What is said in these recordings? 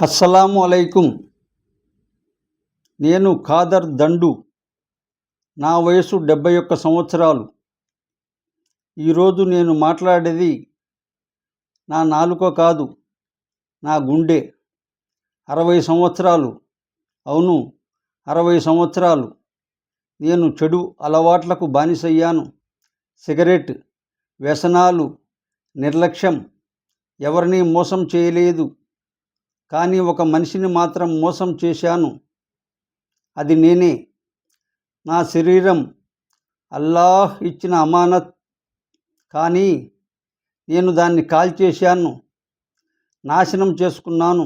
అస్సలాము అలైకుం. నేను ఖాదర్ దండు. నా వయసు 71 సంవత్సరాలు. ఈరోజు నేను మాట్లాడేది నా నాలుక కాదు, నా గుండె. 60 సంవత్సరాలు, అవును 60 సంవత్సరాలు నేను చెడు అలవాట్లకు బానిసయ్యాను. సిగరెట్, వ్యసనాలు, నిర్లక్ష్యం. ఎవరినీ మోసం చేయలేదు, కానీ ఒక మనిషిని మాత్రం మోసం చేశాను. అది నేనే. నా శరీరం అల్లాహ్ ఇచ్చిన అమానత్, కానీ నేను దాన్ని కాల్చేశాను, నాశనం చేసుకున్నాను.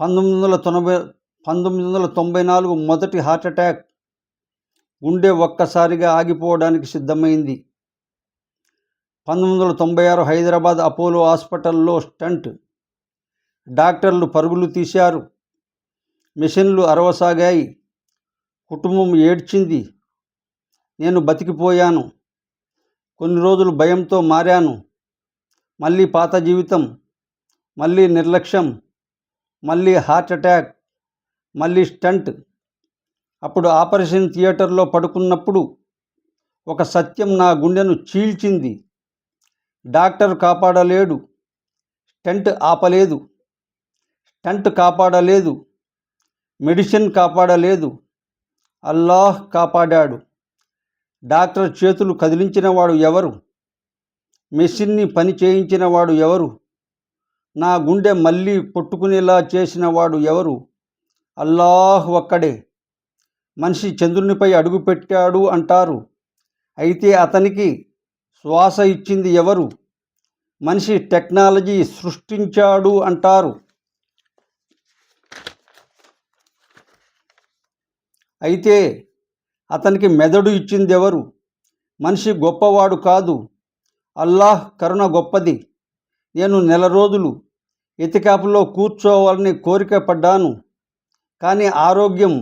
1994 మొదటి హార్ట్అటాక్. గుండె ఒక్కసారిగా ఆగిపోవడానికి సిద్ధమైంది. 1996 హైదరాబాద్ అపోలో హాస్పిటల్లో స్టంట్. డాక్టర్లు పరుగులు తీశారు, మిషన్లు అరవసాగాయి, కుటుంబం ఏడ్చింది. నేను బతికిపోయాను. కొన్ని రోజులు భయంతో మారాను. మళ్ళీ పాత జీవితం, మళ్ళీ నిర్లక్ష్యం, మళ్ళీ హార్ట్అటాక్, మళ్ళీ స్టంట్. అప్పుడు ఆపరేషన్ థియేటర్లో పడుకున్నప్పుడు ఒక సత్యం నా గుండెను చీల్చింది. డాక్టర్ కాపాడలేడు, స్టంట్ ఆపలేదు. స్టంట్ కాపాడలేదు, మెడిసిన్ కాపాడలేదు, అల్లాహ్ కాపాడాడు. డాక్టర్ చేతులు కదిలించినవాడు ఎవరు? మెషిన్ని పని చేయించినవాడు ఎవరు? నా గుండె మళ్ళీ కొట్టుకునేలా చేసినవాడు ఎవరు? అల్లాహ్ ఒక్కడే. మనిషి చంద్రునిపై అడుగుపెట్టాడు అంటారు, అయితే అతనికి శ్వాస ఇచ్చింది ఎవరు? మనిషి టెక్నాలజీ సృష్టించాడు అంటారు, అయితే అతనికి మెదడు ఇచ్చింది ఎవరు? మనిషి గొప్పవాడు కాదు, అల్లాహ్ కరుణ గొప్పది. నేను నెల రోజులు ఎతికాపులో కూర్చోవాలని కోరిక పడ్డాను, కానీ ఆరోగ్యం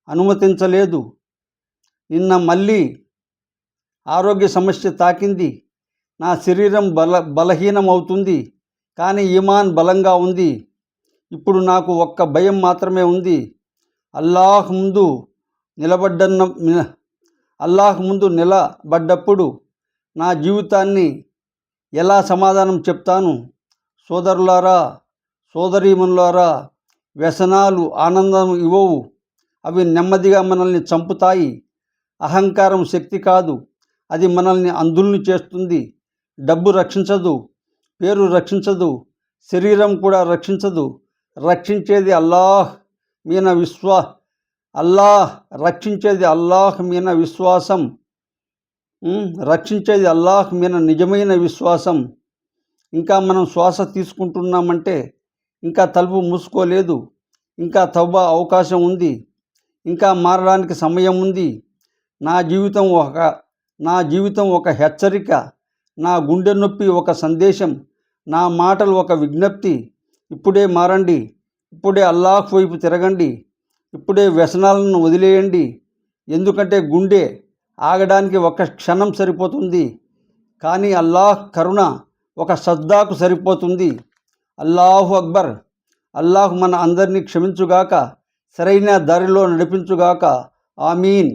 అనుమతించలేదు. నిన్న మళ్ళీ ఆరోగ్య సమస్య తాకింది. నా శరీరం బలహీనమవుతుంది, కానీ ఈమాన్ బలంగా ఉంది. ఇప్పుడు నాకు ఒక్క భయం మాత్రమే ఉంది. అల్లాహ్ ముందు నిలబడ్డప్పుడు నా జీవితాన్ని ఎలా సమాధానం చెప్తాను? సోదరులారా, సోదరీమణులారా, వ్యసనాలు ఆనందం ఇవ్వవు. అవి నెమ్మదిగా మనల్ని చంపుతాయి. అహంకారం శక్తి కాదు, అది మనల్ని అంధుల్ని చేస్తుంది. డబ్బు రక్షించదు, పేరు రక్షించదు, శరీరం కూడా రక్షించదు. రక్షించేది అల్లాహ్ మీన విశ్వాసం, రక్షించేది అల్లాహ్ మీన నిజమైన విశ్వాసం. ఇంకా మనం శ్వాస తీసుకుంటున్నామంటే ఇంకా తలుపు మూసుకోలేదు. ఇంకా తౌబా అవకాశం ఉంది. ఇంకా మారడానికి సమయం ఉంది. నా జీవితం ఒక హెచ్చరిక, నా గుండె నొప్పి ఒక సందేశం, నా మాటలు ఒక విజ్ఞప్తి. ఇప్పుడే మారండి, ఇప్పుడే అల్లాహ్ వైపు తిరగండి, ఇప్పుడే వ్యసనాలను వదిలేయండి. ఎందుకంటే గుండె ఆగడానికి ఒక క్షణం సరిపోతుంది, కానీ అల్లాహ్ కరుణ ఒక సజ్దాకు సరిపోతుంది. అల్లాహు అక్బర్. అల్లాహ్ మన అందరినీ క్షమించుగాక, సరైన దారిలో నడిపించుగాక. ఆమీన్.